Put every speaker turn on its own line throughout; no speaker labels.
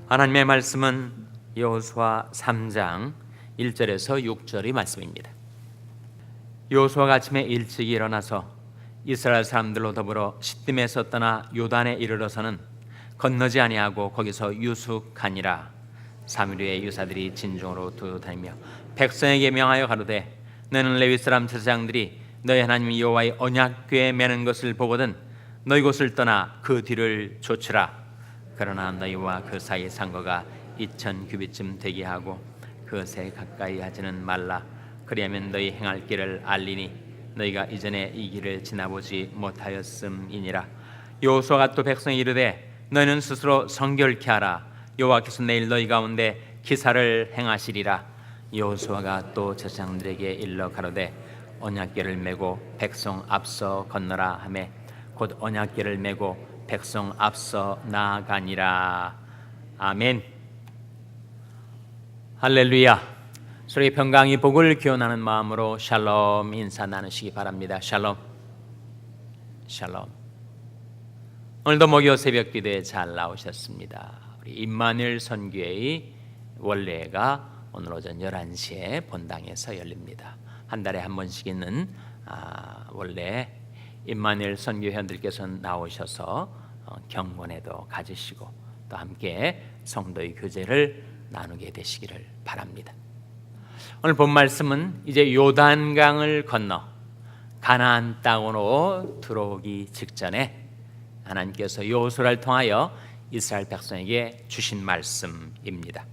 하나님의 말씀은 여호수아 3장 1절에서 6절의 말씀입니다. 여호수아가 아침에 일찍 일어나서 이스라엘 사람들로 더불어 시딤에서 떠나 요단에 이르러서는 건너지 아니하고 거기서 유숙하니라. 사무엘의 유사들이 진중으로 두루다니며 백성에게 명하여 가로되 너는 레위 사람 제사장들이 너희 하나님 여호와의 언약궤에 매는 것을 보거든 너희 곳을 떠나 그 뒤를 좇으라. 그러나 너희와 그 사이 상거가 2000 규빗쯤 되게 하고 그새 가까이 하지는 말라. 그리하면 너희 행할 길을 알리니 너희가 이전에 이 길을 지나보지 못하였음이니라. 여호수아가 또 백성에 이르되 너희는 스스로 성결케 하라. 여호와께서 내일 너희 가운데 기사를 행하시리라. 여호수아가 또 제사장들에게 일러 가로되 언약궤를 메고 백성 앞서 건너라 하매 곧 언약궤를 메고 백성 앞서 나아가니라. 아멘. 할렐루야. 소리 평강이 복을 기원하는 마음으로 샬롬 인사 나누시기 바랍니다. 샬롬. 샬롬. 오늘도 목요 새벽 기도에 잘 나오셨습니다. 우리 임마누엘 선교회의 원래가 오늘 오전 11시에 본당에서 열립니다. 한 달에 한 번씩 있는 원래 임마누엘 선교회원들께서 나오셔서 경건에도 가지시고 또 함께 성도의 교제를 나누게 되시기를 바랍니다. 오늘 본 말씀은 이제 요단강을 건너 가나안 땅으로 들어오기 직전에 하나님께서 여호수아를 통하여 이스라엘 백성에게 주신 말씀입니다.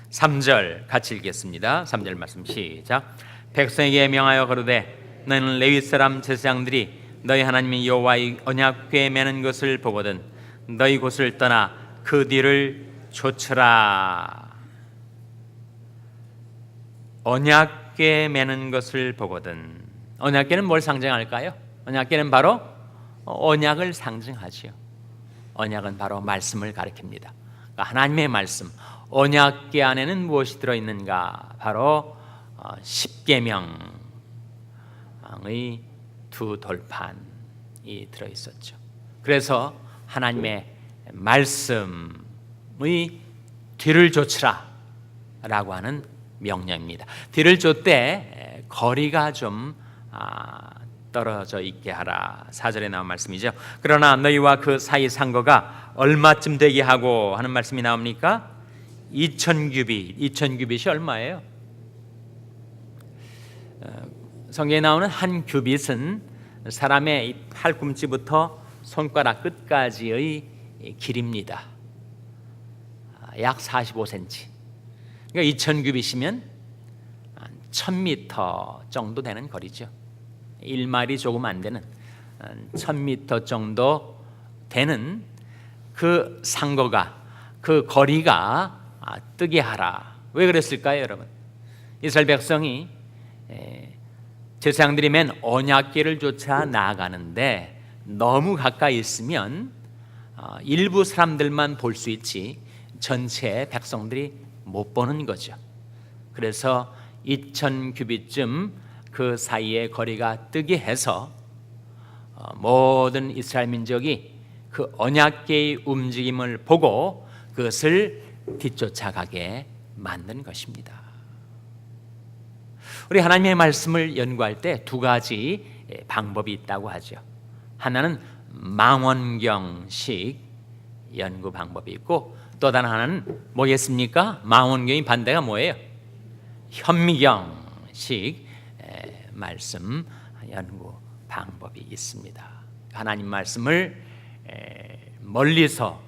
3절 같이 읽겠습니다. 3절 말씀 시작. 백성에게 명하여 가로되 너는 레위 사람 제사장들이 너희 하나님 여호와의 언약궤에 매는 것을 보거든 너희 곳을 떠나 그 뒤를 좇으라. 언약궤에 매는 것을 보거든. 언약궤는 뭘 상징할까요? 언약궤는 바로 언약을 상징하지요. 언약은 바로 말씀을 가리킵니다. 그러니까 하나님의 말씀. 언약궤 안에는 무엇이 들어있는가? 바로 십계명의 두 돌판이 들어있었죠. 그래서 하나님의 말씀의 뒤를 좇으라 라고 하는 명령입니다. 뒤를 좇되 거리가 좀 떨어져 있게 하라. 4절에 나온 말씀이죠. 그러나 너희와 그 사이 상거가 얼마쯤 되게 하고 하는 말씀이 나옵니까? 2000 규빗. 2000 규빗이 얼마예요? 성경에 나오는 한 규빗은 사람의 팔꿈치부터 손가락 끝까지의 길입니다. 약 45cm. 그러니까 2000 규빗이면 1000m 정도 되는 거리죠. 1마일이 조금 안 되는 1000m 정도 되는 그 상거가 그 거리가 뜨게 하라. 왜 그랬을까요, 여러분? 이스라엘 백성이 제사장들이 맨 언약궤를 쫓아 나아가는데 너무 가까이 있으면 일부 사람들만 볼 수 있지 전체 백성들이 못 보는 거죠. 그래서 2000 규빗쯤 그 사이의 거리가 뜨게 해서 모든 이스라엘 민족이 그 언약궤의 움직임을 보고 그것을 뒤쫓아가게 만든 것입니다. 우리 하나님의 말씀을 연구할 때 두 가지 방법이 있다고 하죠. 하나는 망원경식 연구 방법이 있고 또 다른 하나는 뭐겠습니까? 망원경의 반대가 뭐예요? 현미경식 말씀 연구 방법이 있습니다. 하나님 말씀을 멀리서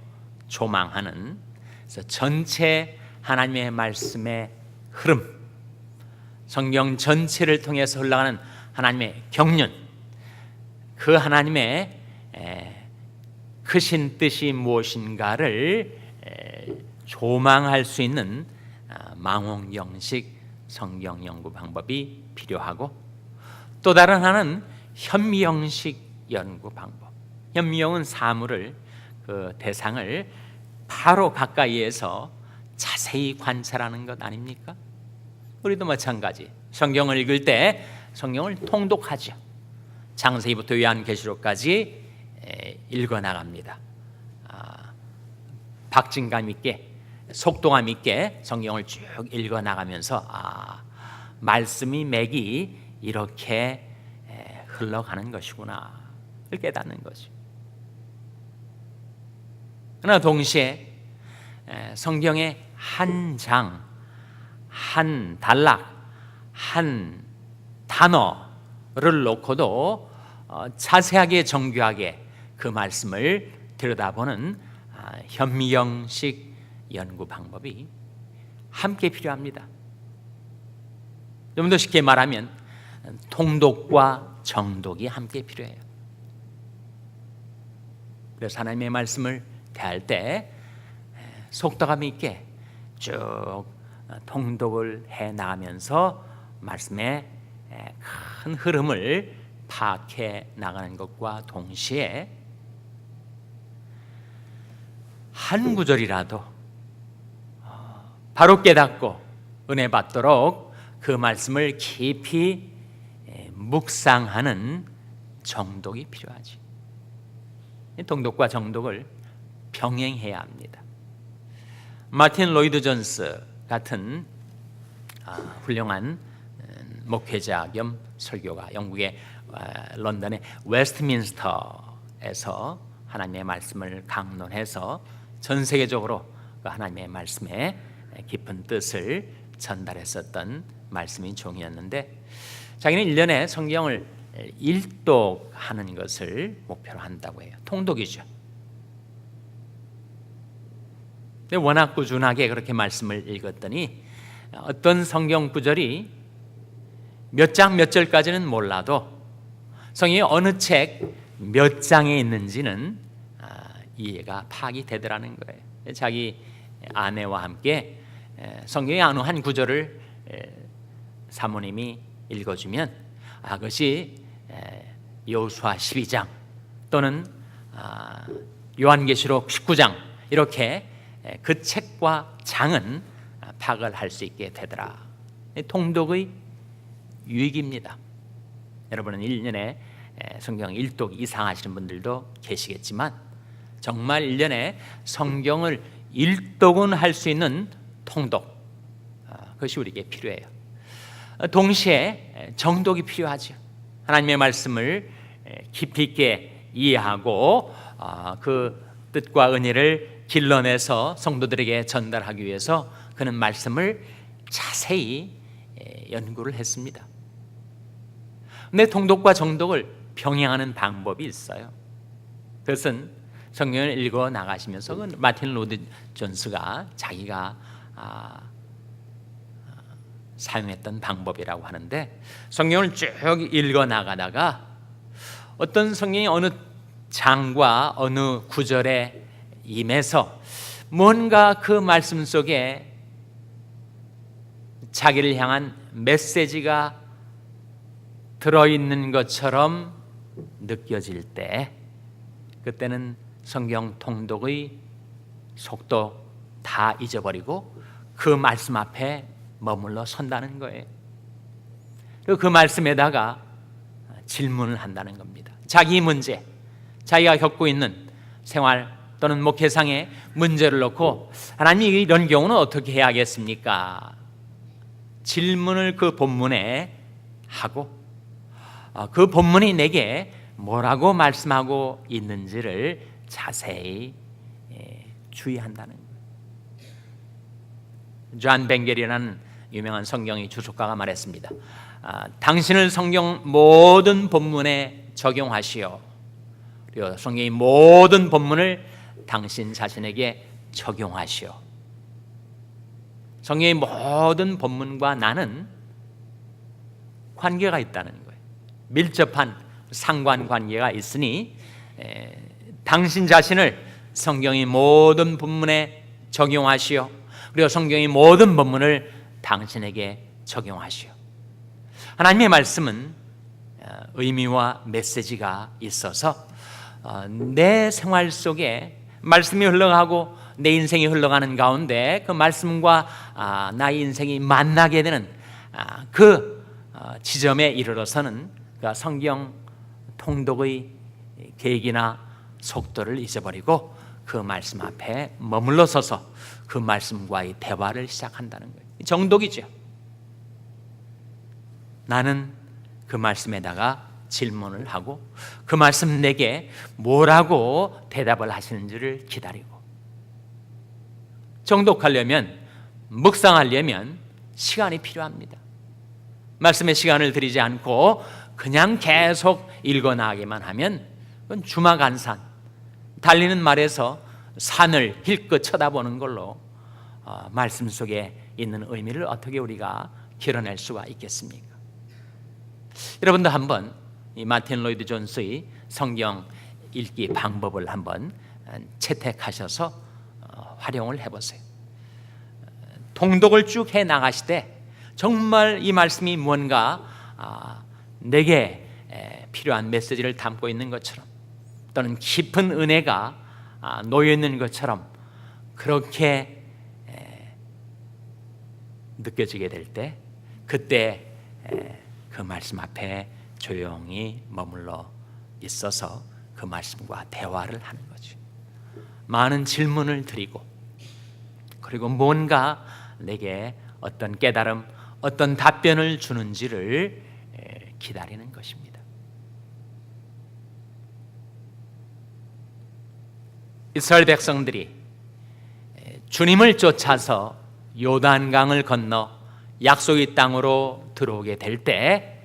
조망하는, 그래서 전체 하나님의 말씀의 흐름, 성경 전체를 통해서 흘러가는 하나님의 경륜, 그 하나님의 크신 뜻이 무엇인가를 조망할 수 있는 망원경식 성경 연구 방법이 필요하고 또 다른 하나는 현미경식 연구 방법. 현미경은 사물을 그 대상을 바로 가까이에서 자세히 관찰하는 것 아닙니까? 우리도 마찬가지. 성경을 읽을 때 성경을 통독하죠. 창세기부터 요한계시록까지 읽어 나갑니다. 박진감 있게 속도감 있게 성경을 쭉 읽어 나가면서 말씀이 맥이 이렇게 흘러가는 것이구나 를 깨닫는 거죠. 그러나 동시에 성경의 한 장, 한 단락, 한 단어를 놓고도 자세하게 정교하게 그 말씀을 들여다보는 현미경식 연구 방법이 함께 필요합니다. 좀 더 쉽게 말하면 통독과 정독이 함께 필요해요. 그래서 하나님의 말씀을 대할 때 속도감 있게 쭉 통독을 해 나가면서 말씀의 큰 흐름을 파악해 나가는 것과 동시에 한 구절이라도 바로 깨닫고 은혜 받도록 그 말씀을 깊이 묵상하는 정독이 필요하지. 통독과 정독을 병행해야 합니다. 마틴 로이드 존스 같은 훌륭한 목회자 겸 설교가 영국의 런던의 웨스트민스터에서 하나님의 말씀을 강론해서 전 세계적으로 그 하나님의 말씀의 깊은 뜻을 전달했었던 말씀인 종이었는데, 자기는 1년에 성경을 일독하는 것을 목표로 한다고 해요. 통독이죠. 근데 워낙 꾸준하게 그렇게 말씀을 읽었더니 어떤 성경 구절이 몇 장 몇 절까지는 몰라도 성경이 어느 책 몇 장에 있는지는 이해가 파악이 되더라는 거예요. 자기 아내와 함께 성경의 어느 한 구절을 사모님이 읽어주면 그것이 여호수아 12장 또는 요한계시록 19장 이렇게 그 책과 장은 파악을 할 수 있게 되더라. 통독의 유익입니다. 여러분은 1년에 성경 1독 이상 하시는 분들도 계시겠지만 정말 1년에 성경을 1독은 할 수 있는 통독, 그것이 우리에게 필요해요. 동시에 정독이 필요하죠. 하나님의 말씀을 깊이 있게 이해하고 그 뜻과 은혜를 길러내서 성도들에게 전달하기 위해서 그는 말씀을 자세히 연구를 했습니다. 근데 통독과 정독을 병행하는 방법이 있어요. 그것은 성경을 읽어 나가시면서 마틴 로이드 존스가 자기가 사용했던 방법이라고 하는데, 성경을 쭉 읽어 나가다가 어떤 성경이 어느 장과 어느 구절에 임해서 뭔가 그 말씀 속에 자기를 향한 메시지가 들어있는 것처럼 느껴질 때, 그때는 성경 통독의 속도 다 잊어버리고 그 말씀 앞에 머물러 선다는 거예요. 그리고 그 말씀에다가 질문을 한다는 겁니다. 자기 문제, 자기가 겪고 있는 생활 또는 목회상의 문제를 놓고 하나님이 이런 경우는 어떻게 해야겠습니까? 질문을 그 본문에 하고 그 본문이 내게 뭐라고 말씀하고 있는지를 자세히 주의한다는 거예요. 존 벵겔이라는 유명한 성경의 주석가가 말했습니다. 당신을 성경 모든 본문에 적용하시오. 그리고 성경의 모든 본문을 당신 자신에게 적용하시오. 성경의 모든 본문과 나는 관계가 있다는 거예요. 밀접한 상관관계가 있으니 당신 자신을 성경의 모든 본문에 적용하시오. 그리고 성경의 모든 본문을 당신에게 적용하시오. 하나님의 말씀은 의미와 메시지가 있어서 내 생활 속에 말씀이 흘러가고 내 인생이 흘러가는 가운데 그 말씀과 나의 인생이 만나게 되는 그 지점에 이르러서는 그 성경 통독의 계획이나 속도를 잊어버리고 그 말씀 앞에 머물러 서서 그 말씀과의 대화를 시작한다는 거예요. 정독이죠. 나는 그 말씀에다가 질문을 하고 그 말씀 내게 뭐라고 대답을 하시는지를 기다리고, 정독하려면, 묵상하려면 시간이 필요합니다. 말씀에 시간을 들이지 않고 그냥 계속 읽어나가기만 하면 그건 주마간산, 달리는 말에서 산을 힐끗 쳐다보는 걸로 말씀 속에 있는 의미를 어떻게 우리가 길어낼 수가 있겠습니까? 여러분도 한번 이 마틴 로이드 존스의 성경 읽기 방법을 한번 채택하셔서 활용을 해보세요. 통독을 쭉 해 나가시되 정말 이 말씀이 뭔가 내게 필요한 메시지를 담고 있는 것처럼, 또는 깊은 은혜가 놓여 있는 것처럼 그렇게 느껴지게 될 때, 그때 그 말씀 앞에 조용히 머물러 있어서 그 말씀과 대화를 하는 거죠. 많은 질문을 드리고, 그리고 뭔가 내게 어떤 깨달음, 어떤 답변을 주는지를 기다리는 것입니다. 이스라엘 백성들이 주님을 쫓아서 요단강을 건너 약속의 땅으로 들어오게 될 때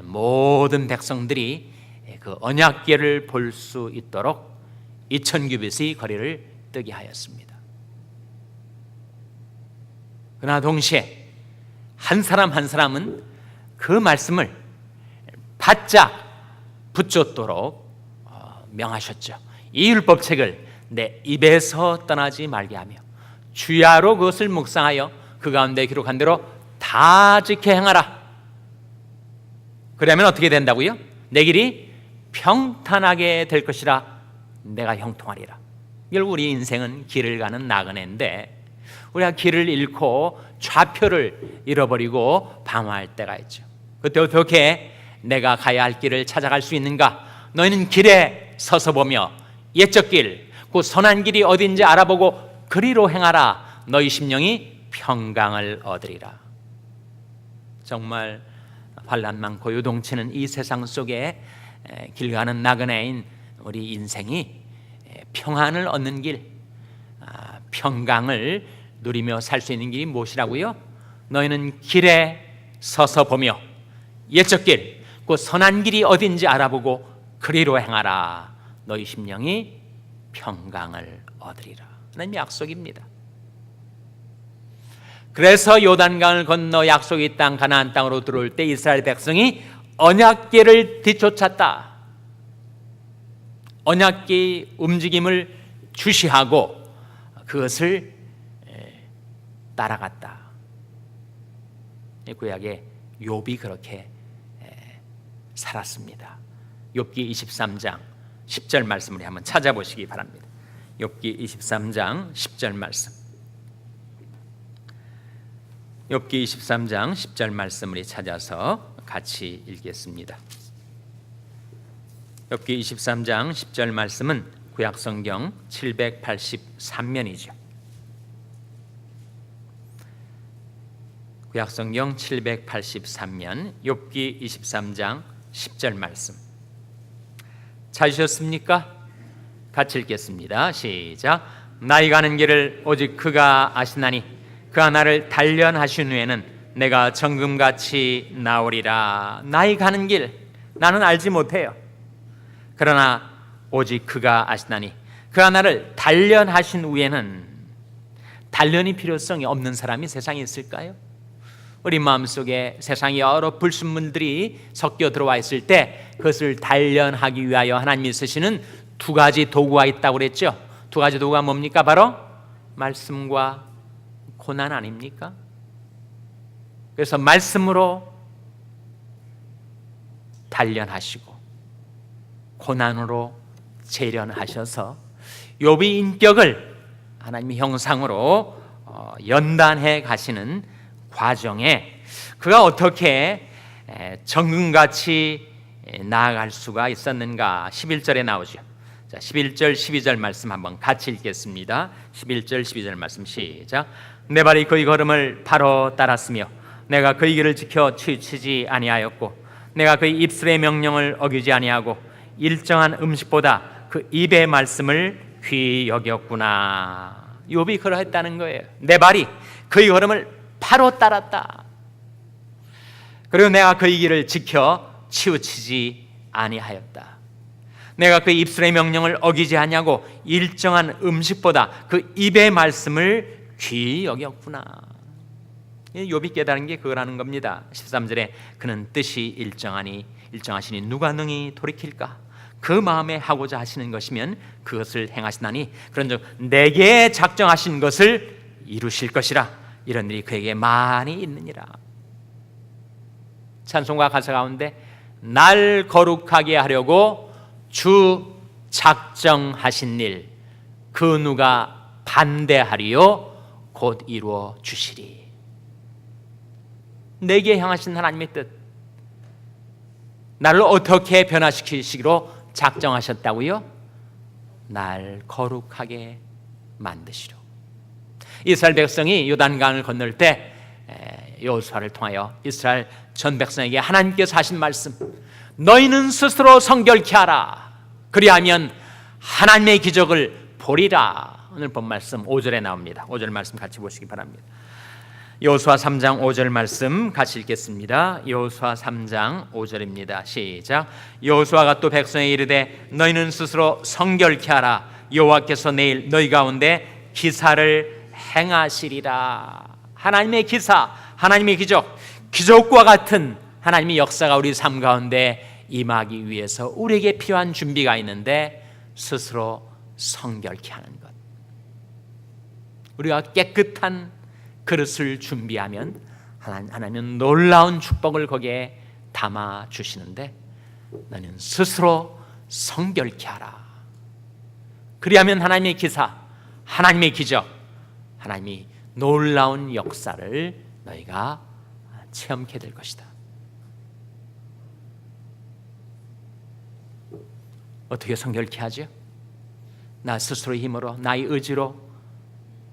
모든 백성들이 그 언약궤를 볼 수 있도록 2000규빗의 거리를 뜨게 하였습니다. 그러나 동시에 한 사람 한 사람은 그 말씀을 바짝 붙잡도록 명하셨죠. 이 율법책을 내 입에서 떠나지 말게 하며 주야로 그것을 묵상하여 그 가운데 기록한 대로 다 지켜 행하라. 그러면 어떻게 된다고요? 내 길이 평탄하게 될 것이라 내가 형통하리라. 결국 우리 인생은 길을 가는 나그네인데, 우리가 길을 잃고 좌표를 잃어버리고 방황할 때가 있죠. 그때 어떻게 내가 가야 할 길을 찾아갈 수 있는가? 너희는 길에 서서 보며 옛적 길, 그 선한 길이 어딘지 알아보고 그리로 행하라. 너희 심령이 평강을 얻으리라. 정말 환난 많고 요동치는 이 세상 속에 길 가는 나그네인 우리 인생이 평안을 얻는 길, 평강을 누리며 살 수 있는 길이 무엇이라고요? 너희는 길에 서서 보며 옛적 길, 그 선한 길이 어딘지 알아보고 그리로 행하라. 너희 심령이 평강을 얻으리라. 하나님의 약속입니다. 그래서 요단강을 건너 약속의 땅 가나안 땅으로 들어올 때 이스라엘 백성이 언약궤를 뒤쫓았다. 언약궤의 움직임을 주시하고 그것을 따라갔다. 구약의 욥이 그렇게 살았습니다. 욥기 23장 10절 말씀을 한번 찾아보시기 바랍니다. 욥기 23장 10절 말씀. 욥기 23장 10절 말씀을 찾아서 같이 읽겠습니다. 욥기 23장 10절 말씀은 구약성경 783면이죠. 구약성경 783면 욥기 23장 10절 말씀 찾으셨습니까? 같이 읽겠습니다. 시작. 나의 가는 길을 오직 그가 아시나니 그가 나를 단련하신 후에는 내가 정금같이 나오리라. 나의 가는 길 나는 알지 못해요. 그러나 오직 그가 아시나니 그가 나를 단련하신 후에는, 단련이 필요성이 없는 사람이 세상에 있을까요? 우리 마음속에 세상의 여러 불순물들이 섞여 들어와 있을 때 그것을 단련하기 위하여 하나님이 쓰시는 두 가지 도구가 있다고 그랬죠. 두 가지 도구가 뭡니까? 바로 말씀과 고난 아닙니까? 그래서 말씀으로 단련하시고 고난으로 재련하셔서 욥의 인격을 하나님의 형상으로 연단해 가시는 과정에 그가 어떻게 정금같이 나아갈 수가 있었는가? 11절에 나오죠. 자, 11절 12절 말씀 한번 같이 읽겠습니다. 11절 12절 말씀 시작. 내 발이 그의 걸음을 바로 따랐으며 내가 그의 길을 지켜 치우치지 아니하였고 내가 그의 입술의 명령을 어기지 아니하고 일정한 음식보다 그 입의 말씀을 귀히 여겼구나. 욥이 그러했다는 거예요. 내 발이 그의 걸음을 바로 따랐다. 그리고 내가 그의 길을 지켜 치우치지 아니하였다. 내가 그 입술의 명령을 어기지 아니하고 일정한 음식보다 그 입의 말씀을 귀히 여겼구나. 욥이 깨달은 게 그거라는 겁니다. 13절에 그는 뜻이 일정하시니 누가 능히 돌이킬까? 그 마음에 하고자 하시는 것이면 그것을 행하시나니 그런즉 내게 작정하신 것을 이루실 것이라. 이런 일이 그에게 많이 있느니라. 찬송가 가사 가운데 날 거룩하게 하려고 주 작정하신 일 그 누가 반대하리요 곧 이루어 주시리. 내게 향하신 하나님의 뜻, 나를 어떻게 변화시키시기로 작정하셨다고요? 날 거룩하게 만드시려. 이스라엘 백성이 요단강을 건널 때 여호수아를 통하여 이스라엘 전 백성에게 하나님께서 하신 말씀, 너희는 스스로 성결케 하라. 그리하면 하나님의 기적을 보리라. 오늘 본 말씀 5절에 나옵니다. 5절 말씀 같이 보시기 바랍니다. 여호수아 3장 5절 말씀 같이 읽겠습니다. 여호수아 3장 5절입니다. 시작. 여호수아가 또 백성에 이르되 너희는 스스로 성결케 하라. 여호와께서 내일 너희 가운데 기사를 행하시리라. 하나님의 기사, 하나님의 기적, 기적과 같은 하나님의 역사가 우리 삶 가운데 임하기 위해서 우리에게 필요한 준비가 있는데 스스로 성결케 하는 것. 우리가 깨끗한 그릇을 준비하면 하나님은 놀라운 축복을 거기에 담아 주시는데 너는 스스로 성결케 하라. 그리하면 하나님의 기사, 하나님의 기적, 하나님이 놀라운 역사를 너희가 체험케 될 것이다. 어떻게 성결케 하죠? 나 스스로의 힘으로, 나의 의지로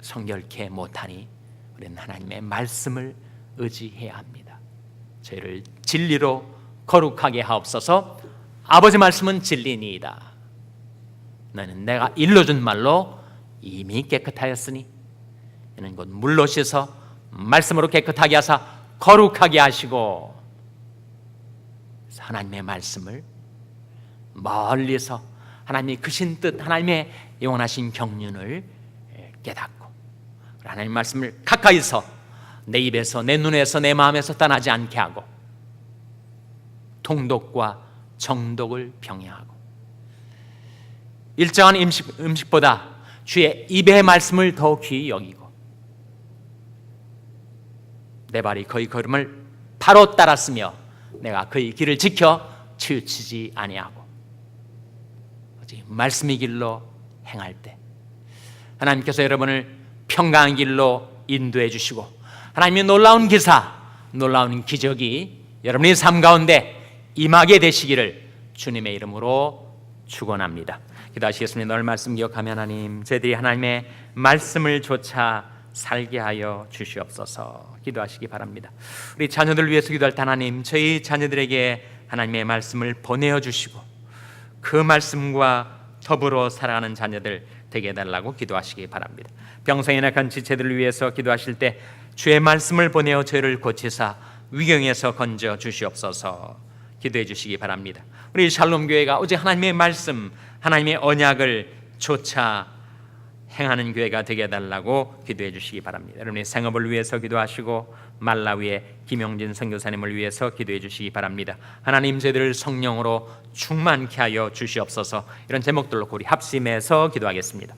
성결케 못하니 우리는 하나님의 말씀을 의지해야 합니다. 저희를 진리로 거룩하게 하옵소서. 아버지 말씀은 진리니이다. 너는 내가 일러준 말로 이미 깨끗하였으니 이는 곧 물로 씻어 말씀으로 깨끗하게 하사 거룩하게 하시고, 하나님의 말씀을 멀리서 하나님의 크신 뜻, 하나님의 영원하신 경륜을 깨닫고 하나님의 말씀을 가까이서 내 입에서, 내 눈에서, 내 마음에서 떠나지 않게 하고 통독과 정독을 병행하고 일정한 음식보다 주의 입의 말씀을 더 귀히 여기고 내 발이 그의 걸음을 바로 따랐으며 내가 그의 길을 지켜 치우치지 아니하고 오직 말씀의 길로 행할 때 하나님께서 여러분을 평강한 길로 인도해 주시고 하나님의 놀라운 기사, 놀라운 기적이 여러분의 삶 가운데 임하게 되시기를 주님의 이름으로 축원합니다. 기도하시겠습니다. 오늘 말씀 기억하며 하나님, 저희들이 하나님의 말씀을 조차 살게 하여 주시옵소서. 기도하시기 바랍니다. 우리 자녀들 위해서 기도할 때 하나님, 저희 자녀들에게 하나님의 말씀을 보내어 주시고 그 말씀과 더불어 살아가는 자녀들 되게 해달라고 기도하시기 바랍니다. 병상에 낙한 지체들을 위해서 기도하실 때 주의 말씀을 보내어 저희를 고치사 위경에서 건져 주시옵소서. 기도해 주시기 바랍니다. 우리 샬롬 교회가 오직 하나님의 말씀, 하나님의 언약을 조차 행하는 교회가 되게 해달라고 기도해 주시기 바랍니다. 여러분의 생업을 위해서 기도하시고 말라위의 김용진 선교사님을 위해서 기도해 주시기 바랍니다. 하나님, 저희들을 성령으로 충만케 하여 주시옵소서. 이런 제목들로 우리 합심해서 기도하겠습니다.